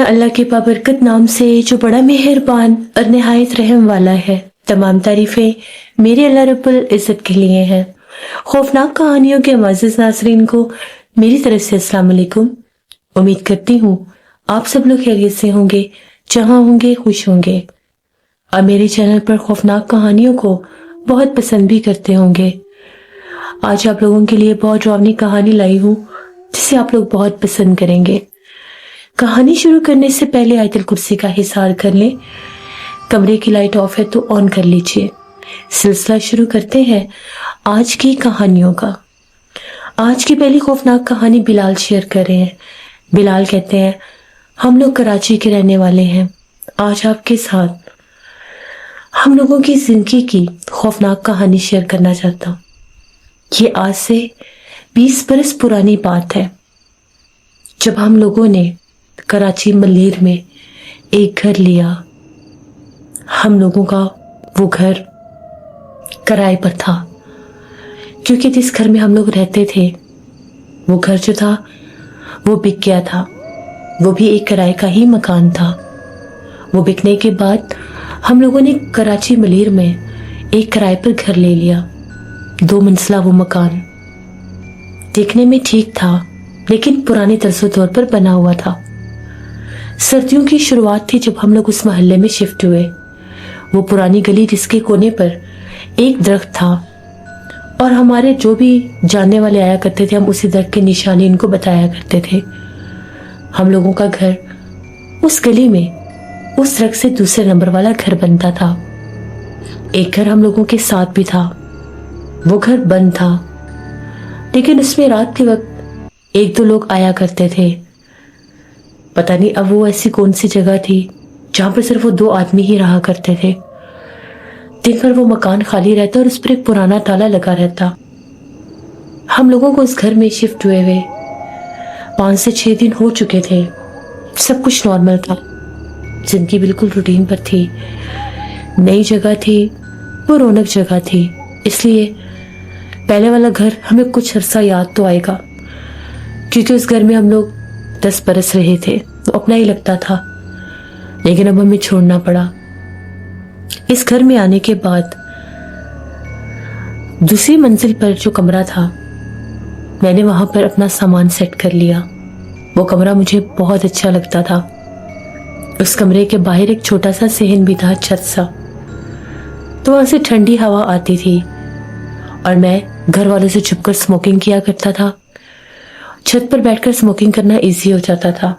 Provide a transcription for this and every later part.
अल्लाह के बाबरकत नाम से जो बड़ा मेहरबान और निहायत रहम वाला है। तमाम तारीफें मेरे अल्लाह रब्बुल इज़्ज़त के लिए हैं। खौफनाक कहानियों के मुअज़्ज़िज़ नाज़रीन को मेरी तरफ से अस्सलाम वालेकुम। उम्मीद करती हूँ आप सब लोग खैरियत से होंगे, जहाँ होंगे खुश होंगे और मेरे चैनल पर खौफनाक कहानियों को बहुत पसंद भी करते होंगे। आज आप लोगों के लिए बहुत डरावनी कहानी लाई हूँ जिसे आप लोग बहुत पसंद करेंगे। कहानी शुरू करने से पहले आयतुल कुर्सी का हिसार कर लें। कमरे की लाइट ऑफ है तो ऑन कर लीजिए। सिलसिला शुरू करते हैं आज की कहानियों का। आज की पहली खौफनाक कहानी बिलाल शेयर कर रहे हैं। बिलाल कहते हैं, हम लोग कराची के रहने वाले हैं। आज आपके साथ हम लोगों की जिंदगी की खौफनाक कहानी शेयर करना चाहता हूँ। ये आज से 20 बरस पुरानी बात है, जब हम लोगों ने कराची मलेर में एक घर लिया। हम लोगों का वो घर किराए पर था, क्योंकि जिस घर में हम लोग रहते थे वो घर जो था वो बिक गया था। वो भी एक किराए का ही मकान था। वो बिकने के बाद हम लोगों ने कराची मलेर में एक किराए पर घर ले लिया। 2 मंजिला वो मकान देखने में ठीक था, लेकिन पुराने तर्ज़ो तौर पर बना हुआ था। सर्दियों की शुरुआत थी जब हम लोग उस मोहल्ले में शिफ्ट हुए। वो पुरानी गली जिसके कोने पर एक दरख्त था और हमारे जो भी जानने वाले आया करते थे, हम उसी दरख्त की निशानी इनको बताया करते थे। हम लोगों का घर उस गली में उस दरख्त से दूसरे नंबर वाला घर बनता था। एक घर हम लोगों के साथ भी था। वो घर बंद था, लेकिन उसमें रात के वक्त 1-2 लोग आया करते थे। पता नहीं अब वो ऐसी कौन सी जगह थी जहां पर सिर्फ वो 2 आदमी ही रहा करते थे। दिन भर वो मकान खाली रहता और उस पर एक पुराना ताला लगा रहता। हम लोगों को उस घर में शिफ्ट हुए 5 से 6 दिन हो चुके थे। सब कुछ नॉर्मल था, जिंदगी बिल्कुल रूटीन पर थी। नई जगह थी, वो रौनक जगह थी, इसलिए पहले वाला घर हमें कुछ अरसा याद तो आएगा, क्योंकि उस घर में हम लोग 10 बरस रहे थे। वो अपना ही लगता था, लेकिन अब हमें छोड़ना पड़ा। इस घर में आने के बाद दूसरी मंजिल पर जो कमरा था, मैंने वहां पर अपना सामान सेट कर लिया। वो कमरा मुझे बहुत अच्छा लगता था। उस कमरे के बाहर एक छोटा सा सहन भी था, छत सा, तो वहां से ठंडी हवा आती थी और मैं घर वालों से छुपकर स्मोकिंग किया करता था। छत पर बैठकर स्मोकिंग करना इजी हो जाता था,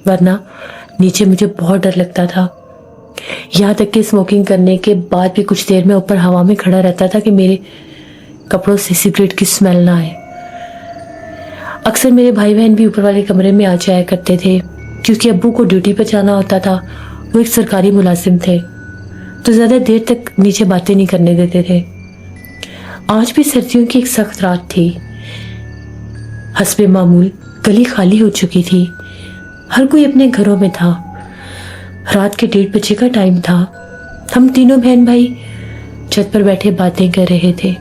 वरना नीचे मुझे बहुत डर लगता था। यहाँ तक कि स्मोकिंग करने के बाद भी कुछ देर में ऊपर हवा में खड़ा रहता था कि मेरे कपड़ों से सिगरेट की स्मेल ना आए। अक्सर मेरे भाई बहन भी ऊपर वाले कमरे में आ जाया करते थे, क्योंकि अब्बू को ड्यूटी पर जाना होता था। वो एक सरकारी मुलाजिम थे, तो ज़्यादा देर तक नीचे बातें नहीं करने देते थे। आज भी सर्दियों की एक सख्त रात थी। हस्बे मामूल गली खाली हो चुकी थी। हर कोई अपने घरों में था। रात के 1:30 बजे का टाइम था। हम तीनों बहन भाई छत पर बैठे बातें कर रहे थे।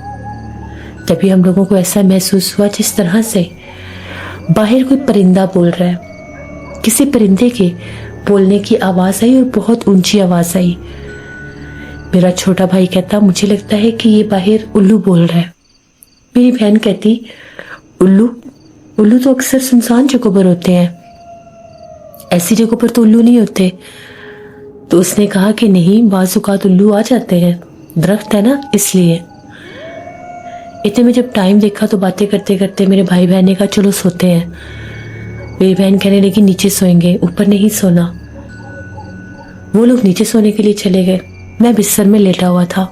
तभी हम लोगों को ऐसा महसूस हुआ जिस तरह से बाहर कोई परिंदा बोल रहा है। किसी परिंदे के बोलने की आवाज आई और बहुत ऊंची आवाज आई। मेरा छोटा भाई कहता, मुझे लगता है कि ये बाहर उल्लू बोल रहा है। मेरी बहन कहती, उल्लू उल्लू तो अक्सर सुनसान जगहों पर होते हैं, ऐसी जगहों पर तो उल्लू नहीं होते। तो उसने कहा कि नहीं, बाज़ औक़ात उल्लू आ जाते हैं, दरख्त है ना, इसलिए। इतने में जब टाइम देखा तो बातें करते करते मेरे भाई बहन ने कहा, चलो सोते हैं। मेरी बहन कहने लगी, नीचे सोएंगे, ऊपर नहीं सोना। वो लोग नीचे सोने के लिए चले गए। मैं बिस्तर में लेटा हुआ था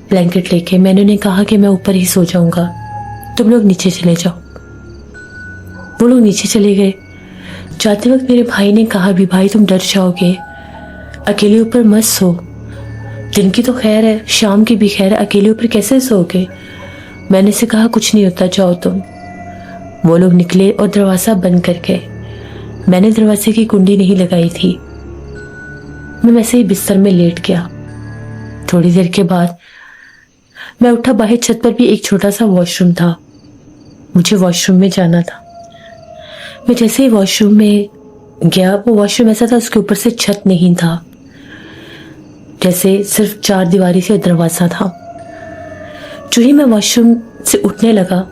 ब्लैंकेट लेके। मैंने उन्हें कहा कि मैं ऊपर ही सो जाऊंगा, तुम लोग नीचे चले जाओ। वो लोग नीचे चले गए। जाते वक्त मेरे भाई ने कहा, भी भाई तुम डर जाओगे, अकेले ऊपर मत सो। दिन की तो खैर है, शाम की भी खैर है, अकेले ऊपर कैसे सोओगे? मैंने से कहा, कुछ नहीं होता, जाओ तुम। वो लोग निकले और दरवाजा बंद कर गए। मैंने दरवाजे की कुंडी नहीं लगाई थी। मैं वैसे ही बिस्तर में लेट गया। थोड़ी देर के बाद मैं उठा। बाहर छत पर भी एक छोटा सा वॉशरूम था। मुझे वॉशरूम में जाना था। मैं जैसे ही वॉशरूम में गया। वो वॉशरूम ऐसा था, उसके ऊपर से छत नहीं था, जैसे सिर्फ 4 दीवारी से दरवाजा था। जो ही मैं वॉशरूम से उठने लगा,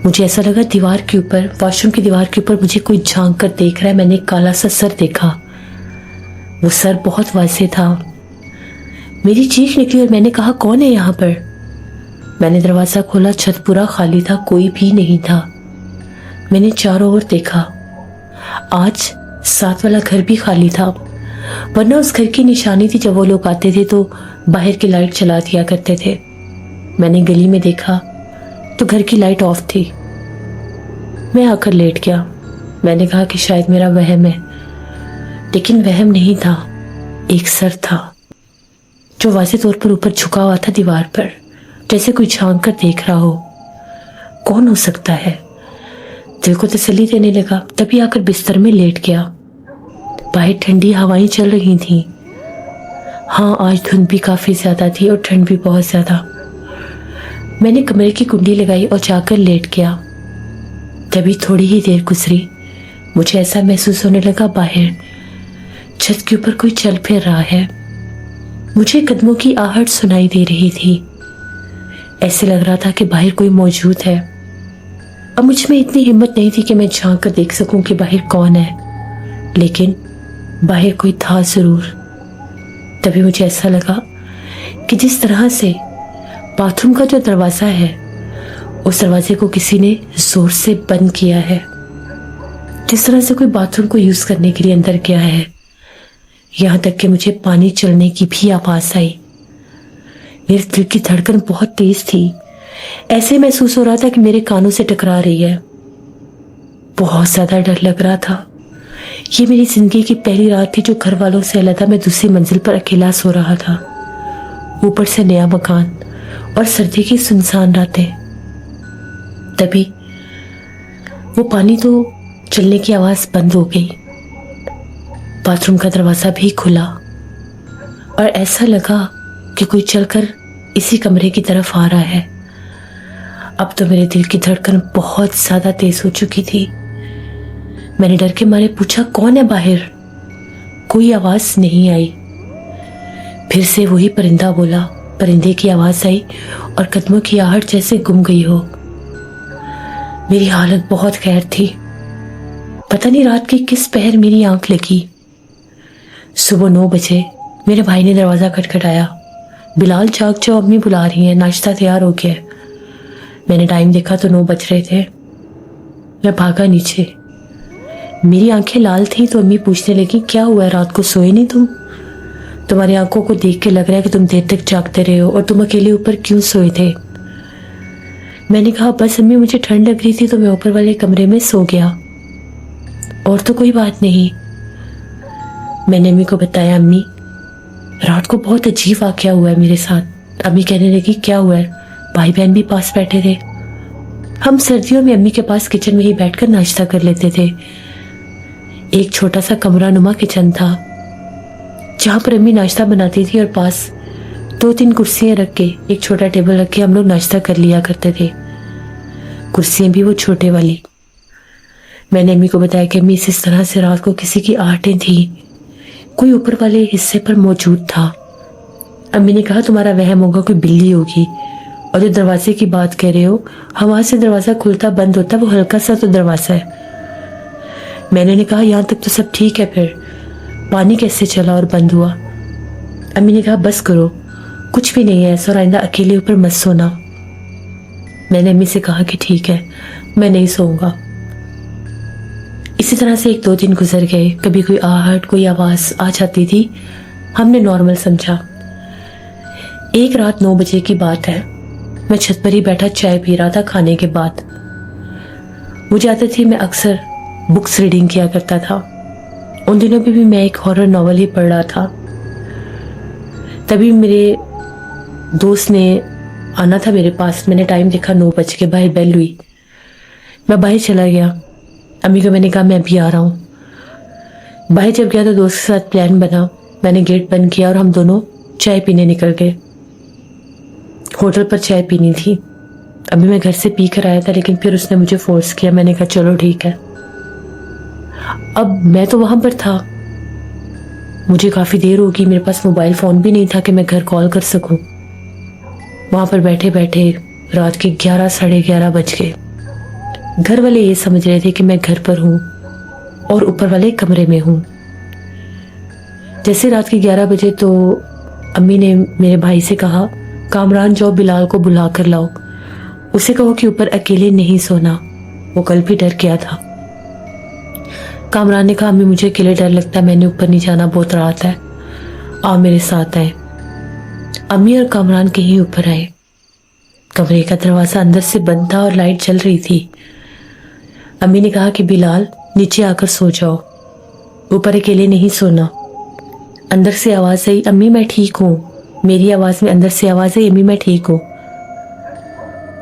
मुझे ऐसा लगा दीवार के ऊपर, वॉशरूम की दीवार के ऊपर मुझे कोई झांक कर देख रहा है। मैंने एक काला सा सर देखा। वो सर बहुत वासे था। मेरी चीख निकली और मैंने कहा, कौन है यहाँ पर? मैंने दरवाजा खोला, छत पूरा खाली था, कोई भी नहीं था। मैंने चारों ओर देखा। आज साथ वाला घर भी खाली था, वरना उस घर की निशानी थी, जब वो लोग आते थे तो बाहर की लाइट चला दिया करते थे। मैंने गली में देखा तो घर की लाइट ऑफ थी। मैं आकर लेट गया। मैंने कहा कि शायद मेरा वहम है, लेकिन वहम नहीं था, एक सर था जो वाज़े तौर पर ऊपर झुका हुआ था दीवार पर, जैसे कोई झांक कर देख रहा हो। कौन हो सकता है? दिल को तसल्ली देने लगा, तभी आकर बिस्तर में लेट गया। बाहर ठंडी हवाएं चल रही थीं। हाँ, आज धुंध भी काफी ज्यादा थी और ठंड भी बहुत ज्यादा। मैंने कमरे की कुंडी लगाई और जाकर लेट गया। तभी थोड़ी ही देर गुजरी, मुझे ऐसा महसूस होने लगा बाहर छत के ऊपर कोई चल फिर रहा है। मुझे कदमों की आहट सुनाई दे रही थी। ऐसे लग रहा था कि बाहर कोई मौजूद है। अब मुझ में इतनी हिम्मत नहीं थी कि मैं झांक कर देख सकूं कि बाहर कौन है, लेकिन बाहर कोई था जरूर। तभी मुझे ऐसा लगा कि जिस तरह से बाथरूम का जो दरवाजा है, उस दरवाजे को किसी ने जोर से बंद किया है, जिस तरह से कोई बाथरूम को यूज करने के लिए अंदर गया है। यहां तक कि मुझे पानी चलने की भी आवाज आई। मेरे दिल की धड़कन बहुत तेज थी। ऐसे महसूस हो रहा था कि मेरे कानों से टकरा रही है। बहुत ज्यादा डर लग रहा था। ये मेरी जिंदगी की पहली रात थी जो घर वालों से अलग मैं दूसरी मंजिल पर अकेला सो रहा था। ऊपर से नया मकान और सर्दी की सुनसान रातें। तभी वो पानी तो चलने की आवाज बंद हो गई। बाथरूम का दरवाजा भी खुला और ऐसा लगा कि कोई चलकर इसी कमरे की तरफ आ रहा है। अब तो मेरे दिल की धड़कन बहुत ज्यादा तेज हो चुकी थी। मैंने डर के मारे पूछा, कौन है बाहर? कोई आवाज नहीं आई। फिर से वही परिंदा बोला। परिंदे की आवाज आई और कदमों की आहट जैसे गुम गई हो। मेरी हालत बहुत खैर थी। पता नहीं रात की किस पहर मेरी आंख लगी। सुबह 9 बजे मेरे भाई ने दरवाजा खटखटाया। बिलाल, जाग जाओ, अम्मी बुला रही हैं, नाश्ता तैयार हो गया है। मैंने टाइम देखा तो 9 बज रहे थे। मैं भागा नीचे। मेरी आंखें लाल थी तो अम्मी पूछने लगी, क्या हुआ है, रात को सोए नहीं तुम? तुम्हारी आंखों को देख के लग रहा है कि तुम देर तक जागते रहे हो, और तुम अकेले ऊपर क्यों सोए थे? मैंने कहा, बस अम्मी मुझे ठंड लग रही थी तो मैं ऊपर वाले कमरे में सो गया, और तो कोई बात नहीं। मैंने अम्मी को बताया, अम्मी रात को बहुत अजीब वाकया हुआ है मेरे साथ। अम्मी कहने लगी, क्या हुआ है? भाई बहन भी पास बैठे थे। हम सर्दियों में अम्मी के पास किचन में ही बैठकर नाश्ता कर लेते थे। एक छोटा सा कमरा नुमा किचन था जहां पर अम्मी नाश्ता बनाती थी, और पास 2-3 कुर्सियां रख के, एक छोटा टेबल रख के हम लोग नाश्ता कर लिया करते थे। कुर्सियां भी वो छोटे वाली। मैंने अम्मी को बताया कि अम्मी इस तरह से रात को किसी की आहटें थी, कोई ऊपर वाले हिस्से पर मौजूद था। अम्मी ने कहा, तुम्हारा वहम होगा, कोई बिल्ली होगी। और जो दरवाजे की बात कह रहे हो, हवा से दरवाजा खुलता बंद होता, वो हल्का सा तो दरवाजा है। मैंने ने कहा, यहाँ तक तो सब ठीक है, फिर पानी कैसे चला और बंद हुआ? अम्मी ने कहा, बस करो, कुछ भी नहीं है ऐसा, और आइंदा अकेले ऊपर मत सोना। मैंने अम्मी से कहा कि ठीक है, मैं नहीं सोऊंगा। इसी तरह से 1-2 दिन गुजर गए। कभी कोई आहट, कोई आवाज आ जाती थी, हमने नॉर्मल समझा। एक रात 9 बजे की बात है। मैं छत पर ही बैठा चाय पी रहा था खाने के बाद। मुझे आदत थी, मैं अक्सर बुक्स रीडिंग किया करता था। उन दिनों भी मैं एक हॉरर नॉवल ही पढ़ रहा था। तभी मेरे दोस्त ने आना था मेरे पास। मैंने टाइम देखा, 9 बज के, बाहर बेल हुई। मैं बाहर चला गया। अम्मी को मैंने कहा, मैं अभी आ रहा हूँ। बाहर जब गया तो दोस्त के साथ प्लान बना। मैंने गेट बंद किया और हम दोनों चाय पीने निकल गए। होटल पर चाय पीनी थी। अभी मैं घर से पी कर आया था, लेकिन फिर उसने मुझे फोर्स किया। मैंने कहा, चलो ठीक है। اب میں تو وہاں پر تھا، مجھے کافی دیر ہوگی، میرے پاس موبائل فون بھی نہیں تھا کہ میں گھر کال کر سکوں۔ وہاں پر بیٹھے بیٹھے رات کے 11 ساڑھے 11 بج گئے۔ گھر والے یہ سمجھ رہے تھے کہ میں گھر پر ہوں اور اوپر والے کمرے میں ہوں۔ جیسے رات کے 11 بجے تو امی نے میرے بھائی سے کہا، کامران جاؤ بلال کو بلا کر لاؤ، اسے کہو کہ اوپر اکیلے نہیں سونا، وہ کل بھی ڈر گیا تھا۔ کامران نے کہا، امی مجھے اکیلے ڈر لگتا ہے، میں نے اوپر نہیں جانا، بہت رات ہے، آؤ میرے ساتھ آئے۔ امی اور کامران کہیں اوپر آئے۔ کمرے کا دروازہ اندر سے بند تھا اور لائٹ جل رہی تھی۔ امی نے کہا کہ بلال نیچے آ کر سو جاؤ، اوپر اکیلے نہیں سونا۔ اندر سے آواز آئی، امی میں ٹھیک ہوں۔ میری آواز میں اندر سے آواز آئی، امی میں ٹھیک ہوں۔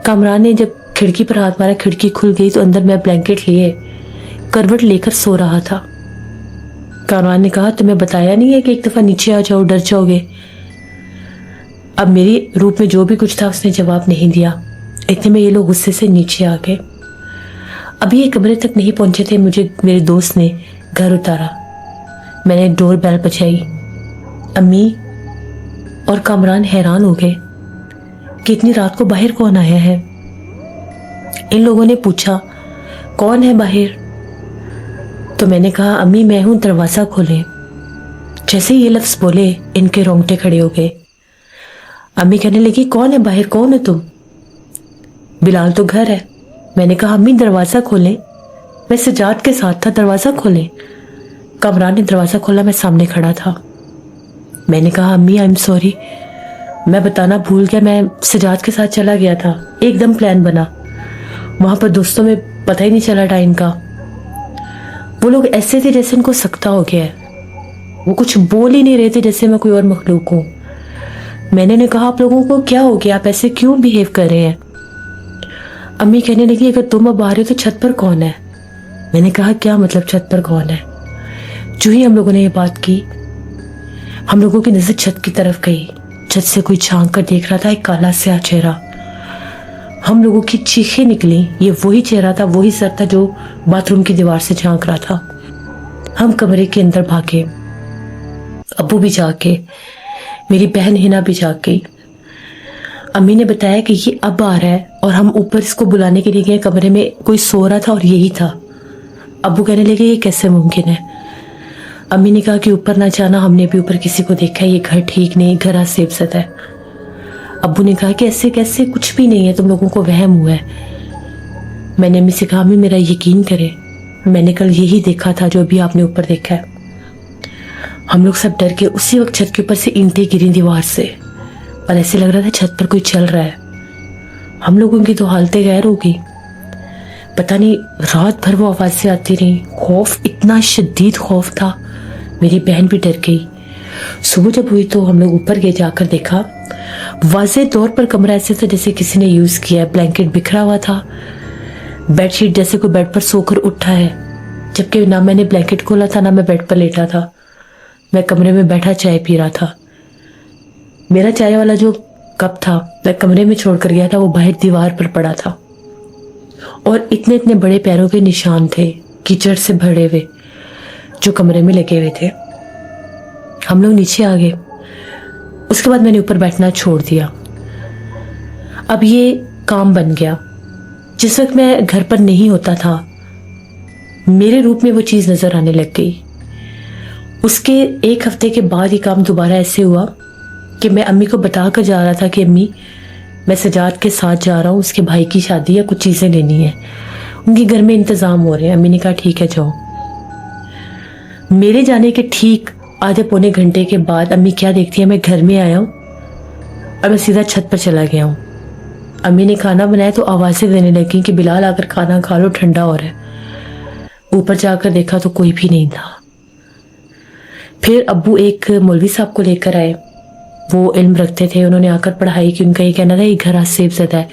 کامران نے جب کھڑکی پر ہاتھ مارا، کھڑکی کھل گئی تو اندر میں بلینکٹ لیے کروٹ لے کر سو رہا تھا۔ کامران نے کہا، تمہیں بتایا نہیں ہے کہ ایک دفعہ نیچے آ جاؤ، ڈر جاؤ گے؟ اب میری روح میں جو بھی کچھ تھا اس نے جواب نہیں دیا۔ اتنے میں یہ لوگ غصے سے نیچے آ گئے۔ ابھی یہ کمرے تک نہیں پہنچے تھے، مجھے میرے دوست نے گھر اتارا۔ میں نے ڈور بیل بجائی۔ امی اور کامران حیران ہو گئے کہ اتنی رات کو باہر کون آیا ہے۔ ان لوگوں نے پوچھا، کون ہے باہر؟ تو میں نے کہا، امی میں ہوں، دروازہ کھولیں۔ جیسے یہ لفظ بولے ان کے رونگٹے کھڑے ہو گئے۔ امی کہنے لگی، کون ہے باہر، کون ہے تم؟ بلال تو گھر ہے۔ میں نے کہا، امی دروازہ کھولیں، میں سجاد کے ساتھ تھا، دروازہ کھولیں۔ کامران نے دروازہ کھولا، میں سامنے کھڑا تھا۔ میں نے کہا، امی آئی ایم سوری، میں بتانا بھول گیا، میں سجاد کے ساتھ چلا گیا تھا، ایک دم پلان بنا، وہاں پر دوستوں میں پتہ ہی نہیں چلا ٹائم کا۔ وہ لوگ ایسے تھے جیسے ان کو سکتا ہو گیا ہے، وہ کچھ بول ہی نہیں رہے تھے جیسے میں کوئی اور مخلوق ہوں۔ میں نے کہا، آپ لوگوں کو کیا ہو گیا، آپ ایسے کیوں بیہیو کر رہے ہیں؟ امی کہنے لگی، اگر تم اب آ رہے ہو تو چھت پر کون ہے؟ میں نے کہا، کیا مطلب چھت پر کون ہے؟ جو ہی ہم لوگوں نے یہ بات کی، ہم لوگوں کی نظر چھت کی طرف گئی۔ چھت سے کوئی جھانک کر دیکھ رہا تھا، ایک کالا سیاہ چہرہ۔ ہم لوگوں کی چیخیں نکلی، یہ وہی چہرہ تھا، وہی سر تھا جو باتھ روم کی دیوار سے جھانک رہا تھا۔ ہم کمرے کے اندر بھاگے، ابو بھی جاگ گئے، میری بہن ہنا بھی جاگ گئی۔ امی نے بتایا کہ یہ اب آ رہا ہے اور ہم اوپر اس کو بلانے کے لیے گئے، کمرے میں کوئی سو رہا تھا اور یہی تھا۔ ابو کہنے لگے، یہ کیسے ممکن ہے؟ امی نے کہا کہ اوپر نہ جانا، ہم نے بھی اوپر کسی کو دیکھا ہے، یہ گھر ٹھیک نہیں، گھر آسیب زدہ ہے۔ ابو نے کہا کہ ایسے کیسے، کچھ بھی نہیں ہے، تم لوگوں کو وہم ہوا ہے۔ میں نے امی سے کہا، امی میرا یقین کرے، میں نے کل یہی دیکھا تھا جو ابھی آپ نے اوپر دیکھا ہے۔ ہم لوگ سب ڈر کے اسی وقت چھت کے اوپر سے اینٹیں گری دیوار سے، اور ایسے لگ رہا تھا چھت پر کوئی چل رہا ہے۔ ہم لوگوں کی تو حالتیں غیر ہو گئی، پتہ نہیں رات بھر وہ آوازیں آتی رہیں، خوف، اتنا شدید خوف تھا، میری بہن بھی ڈر گئی۔ صبح جب ہوئی تو ہم لوگ اوپر گئے، جا کر دیکھا واضح طور پر کمرہ ایسے تھا جیسے کسی نے یوز کیا ہے، بلینکٹ بکھرا ہوا تھا، بیڈ شیٹ جیسے کوئی بیڈ پر سو کر اٹھا ہے، جبکہ نہ میں نے بلینکٹ کھولا تھا نہ میں بیڈ پر لیٹا تھا، میں کمرے میں بیٹھا چائے پی رہا تھا۔ میرا چائے والا جو کپ تھا میں کمرے میں چھوڑ کر گیا تھا، وہ باہر دیوار پر پڑا تھا، اور اتنے اتنے بڑے پیروں کے نشان تھے کیچڑ سے بھرے ہوئے جو کمرے میں لگے ہوئے تھے۔ ہم لوگ نیچے آ گئے، اس کے بعد میں نے اوپر بیٹھنا چھوڑ دیا۔ اب یہ کام بن گیا، جس وقت میں گھر پر نہیں ہوتا تھا میرے روپ میں وہ چیز نظر آنے لگ گئی۔ اس کے ایک ہفتے کے بعد یہ کام دوبارہ ایسے ہوا کہ میں امی کو بتا کر جا رہا تھا کہ امی میں سجاد کے ساتھ جا رہا ہوں، اس کے بھائی کی شادی ہے، کچھ چیزیں لینی ہیں، ان کے گھر میں انتظام ہو رہے ہیں۔ امی نے کہا ٹھیک ہے جاؤ۔ میرے جانے کے ٹھیک آدھے پونے گھنٹے کے بعد امی کیا دیکھتی ہے، میں گھر میں آیا ہوں اور میں سیدھا چھت پر چلا گیا ہوں۔ امی نے کھانا بنایا تو آوازیں دینے لگی کہ بلال آ کر کھانا کھا لو، ٹھنڈا ہو رہا ہے۔ اوپر جا کر دیکھا تو کوئی بھی نہیں تھا۔ پھر ابو ایک مولوی صاحب کو لے کر آئے، وہ علم رکھتے تھے، انہوں نے آ کر پڑھائی کہ ان کا یہ کہنا تھا یہ گھر آسیب زدہ ہے،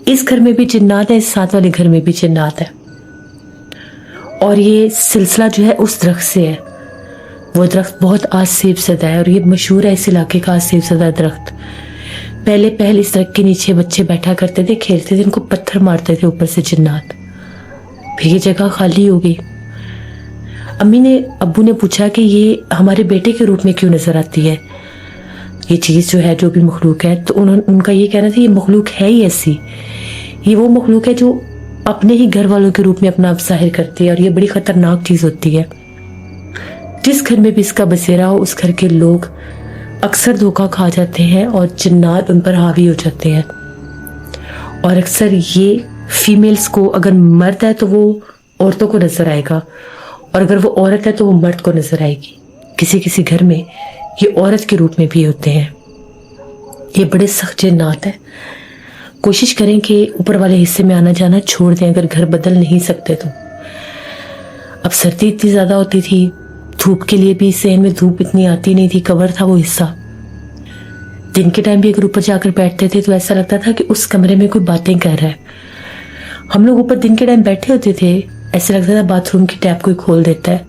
اس گھر میں بھی جنات ہے، اس ساتھ والے گھر میں بھی جنات ہے، اور یہ سلسلہ جو ہے اس درخت سے ہے، وہ درخت بہت آسیب زدہ ہے اور یہ مشہور ہے اس علاقے کا آسیب زدہ درخت۔ پہلے اس درخت کے نیچے بچے بیٹھا کرتے تھے، کھیلتے تھے، ان کو پتھر مارتے تھے اوپر سے جنات۔ پھر یہ جگہ خالی ہو گئی۔ अम्मी ने अब्बू ने पूछा कि ये हमारे बेटे के रूप में क्यों नजर आती है ये चीज़ जो है, जो भी मखलूक है। तो उनका ये कहना था ये मखलूक है ही ऐसी, ये वो मखलूक है जो अपने ही घर वालों के रूप में अपना आप जाहिर करती है, और ये बड़ी खतरनाक चीज़ होती है। जिस घर में भी इसका बसेरा हो उस घर के लोग अक्सर धोखा खा जाते हैं और जिन्नात उन पर हावी हो जाते हैं। और अक्सर ये फीमेल्स को, अगर मर्द है तो वो औरतों को नजर आएगा, और अगर वो औरत है तो वो मर्द को नजर आएगी। किसी किसी घर में ये औरत के रूप में भी होते हैं। ये बड़े सख्त जिन्नात हैं। कोशिश करें कि ऊपर वाले हिस्से में आना जाना छोड़ दें अगर घर बदल नहीं सकते तो। अब सर्दी इतनी ज़्यादा होती थी, धूप के लिए भी सहन में धूप इतनी आती नहीं थी, कवर था वो हिस्सा। दिन के टाइम भी अगर ऊपर जाकर बैठते थे तो ऐसा लगता था कि उस कमरे में कोई बातें कर रहा है। हम लोग ऊपर दिन के टाइम बैठे होते थे, ऐसा लगता था बाथरूम की टैप कोई खोल देता है।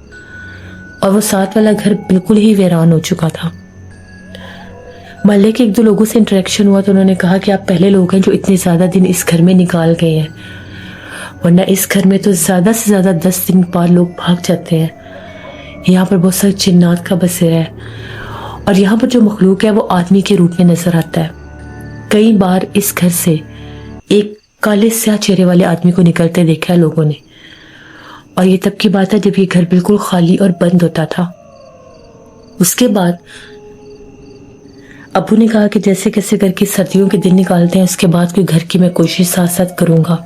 और वो साथ वाला घर बिल्कुल ही वीरान हो चुका था। मोहल्ले के एक दो लोगों से इंटरेक्शन हुआ तो उन्होंने कहा कि आप पहले लोग हैं जो इतने ज़्यादा दिन इस घर में निकाल गए हैं, वरना इस घर में तो ज़्यादा से ज़्यादा 10 दिन बाद लोग भाग जाते हैं। यहाँ पर बहुत सारे जिन्नात का बसेरा है, और यहाँ पर जो मखलूक है वो आदमी के रूप में नजर आता है। कई बार इस घर से एक काले स्याह चेहरे वाले आदमी को निकलते देखा है लोगों ने, और ये तब की बात है जब ये घर बिल्कुल खाली और बंद होता था। उसके बाद अब्बू ने कहा कि जैसे कैसे करके सर्दियों के दिन निकालते हैं, उसके बाद कोई घर की मैं कोशिश साथ साथ करूँगा।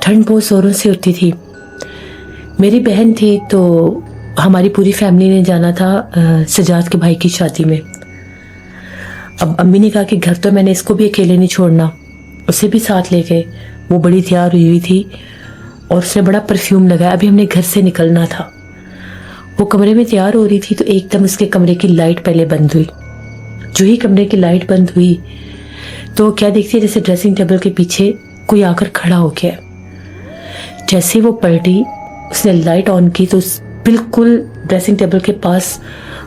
ठंड बहुत जोरों से होती थी। मेरी बहन थी तो हमारी पूरी फैमिली ने जाना था सजाद के भाई की शादी में। अब अम्मी ने कहा कि घर तो मैंने इसको भी अकेले नहीं छोड़ना, उसे भी साथ ले गए। वो बड़ी तैयार हुई थी और उसने बड़ा परफ्यूम लगाया। अभी हमने घर से निकलना था, वो कमरे में तैयार हो रही थी तो एकदम उसके कमरे की लाइट पहले बंद हुई। जो ही कमरे की लाइट बंद हुई तो क्या देखती है, जैसे ड्रेसिंग टेबल के पीछे कोई आकर खड़ा हो गया। जैसे वो पलटी, उसने लाइट ऑन की तो बिल्कुल ड्रेसिंग टेबल के पास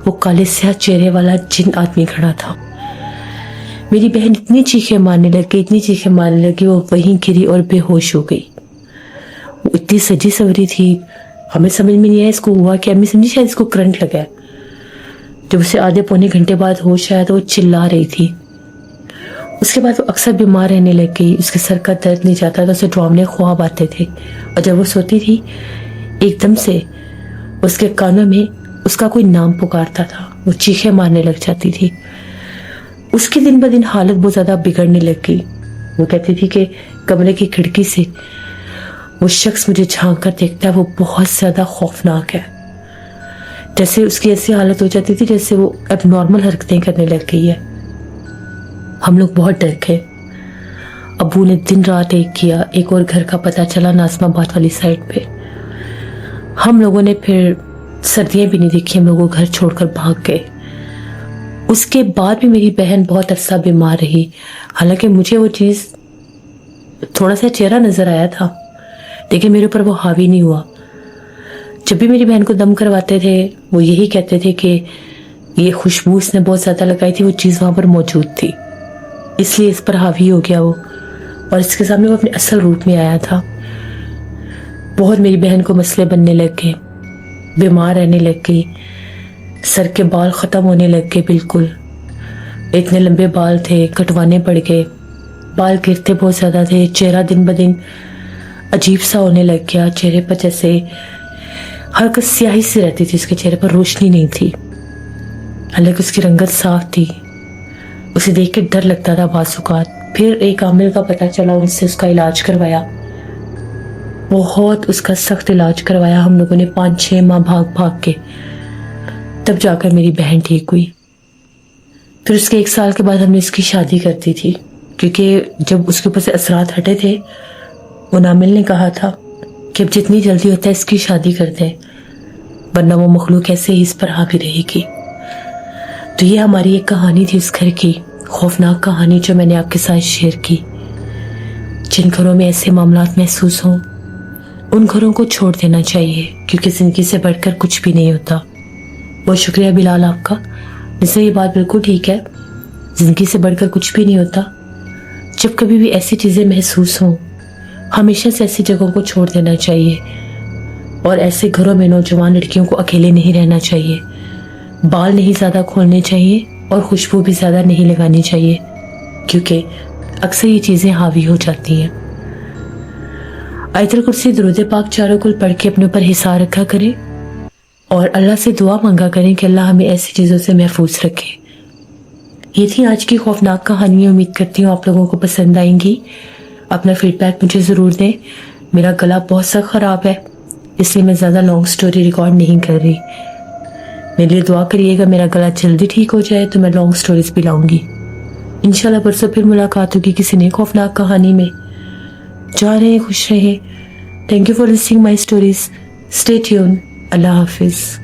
वो काले स्याह चेहरे वाला जिन आदमी खड़ा था। मेरी बहन इतनी चीखें मारने लगी, इतनी चीखें मारने लगी, वो वहीं गिरी और बेहोश हो गई। वो इतनी सजी सवरी थी, हमें समझ में नहीं आया इसको हुआ क्या। अम्मी समझी शायद इसको करंट लगा है। जब उसे आधे पौने घंटे बाद होश आया तो वो चिल्ला रही थी। उसके बाद वो अक्सर बीमार रहने लग गई, उसके सर का दर्द नहीं जाता था, उसे डरावने ख्वाब आते थे, और जब वो सोती थी एकदम से उसके कानों में उसका कोई नाम पुकारता था, वो चीखें मारने लग जाती थी। उसकी दिन ब दिन हालत बहुत ज़्यादा बिगड़ने लग गई। वो कहती थी कि कमरे की खिड़की से वो शख्स मुझे झांक कर देखता है, वो बहुत ज़्यादा खौफनाक है। जैसे उसकी ऐसी हालत हो जाती थी जैसे वो एबनॉर्मल हरकतें करने लग गई है। हम लोग बहुत डर गए। अब्बू ने दिन रात एक किया। एक और घर का पता चला नाज़माबाद वाली साइड पे। हम लोगों ने फिर सर्दियाँ भी नहीं देखी, हम लोगों घर छोड़कर भाग गए। उसके बाद भी मेरी बहन बहुत अरसा बीमार रही। हालांकि मुझे वो चीज़ थोड़ा सा चेहरा नज़र आया था, लेकिन मेरे ऊपर वो हावी नहीं हुआ। जब भी मेरी बहन को दम करवाते थे वो यही कहते थे कि ये खुशबू उसने बहुत ज़्यादा लगाई थी, वो चीज़ वहाँ पर मौजूद थी, इसलिए इस पर हावी हो गया वो, और इसके सामने वो अपने असल रूप में आया था। बहुत मेरी बहन को मसले बनने लग गए, बीमार रहने लग गई, सर के बाल ख़त्म होने लग गए बिल्कुल। इतने लंबे बाल थे, कटवाने पड़ गए, बाल गिरते बहुत ज़्यादा थे। चेहरा दिन ब दिन अजीब सा होने लग गया। चेहरे पर जैसे हल्का स्याही सी रहती थी, उसके चेहरे पर रोशनी नहीं थी। हालांकि उसकी रंगत साफ थी, उसे देख के डर लगता था बाज़-औक़ात। फिर एक आमिल का पता चला, उनसे उसका इलाज करवाया, बहुत उसका सख्त इलाज करवाया हम लोगों ने 5-6 माह भाग भाग के, तब जाकर मेरी बहन ठीक हुई। फिर उसके 1 साल के बाद हमने इसकी शादी कर दी थी, क्योंकि जब उसके ऊपर से असरात हटे थे, वो नामिल ने कहा था कि अब जितनी जल्दी होता है इसकी शादी कर दें, वरना वो मखलूक ऐसे ही इस पर हावी रहेगी। तो ये हमारी एक कहानी थी उस घर की, खौफनाक कहानी जो मैंने आपके साथ शेयर की। जिन घरों में ऐसे मामलात महसूस हों उन घरों को छोड़ देना चाहिए, क्योंकि ज़िंदगी से बढ़कर कुछ भी नहीं होता। बहुत शुक्रिया बिलाल आपका, जिससे ये बात बिल्कुल ठीक है, ज़िंदगी से बढ़कर कुछ भी नहीं होता। जब कभी भी ऐसी चीज़ें महसूस हों हमेशा से ऐसी जगहों को छोड़ देना चाहिए। اور ایسے گھروں میں نوجوان لڑکیوں کو اکیلے نہیں رہنا چاہیے، بال نہیں زیادہ کھولنے چاہیے اور خوشبو بھی زیادہ نہیں لگانی چاہیے، کیونکہ اکثر یہ چیزیں حاوی ہو جاتی ہیں۔ آیت الکرسی درود پاک چاروں کل پڑھ کے اپنے اوپر حصار رکھا کریں اور اللہ سے دعا مانگا کریں کہ اللہ ہمیں ایسی چیزوں سے محفوظ رکھے۔ یہ تھی آج کی خوفناک کہانی، امید کرتی ہوں آپ لوگوں کو پسند آئیں گی۔ اپنا فیڈ بیک مجھے ضرور دیں۔ میرا گلا بہت سخت خراب ہے، اس لیے میں زیادہ لانگ سٹوری ریکارڈ نہیں کر رہی۔ میرے لیے دعا کریے گا، میرا گلا جلدی ٹھیک ہو جائے تو میں لانگ سٹوریز بھی لاؤں گی۔ انشاءاللہ پرسوں پھر ملاقات ہوگی کسی نئی خوفناک کہانی میں۔ جا رہے خوش رہیں۔ Thank you for listening my stories. Stay tune. اللہ حافظ۔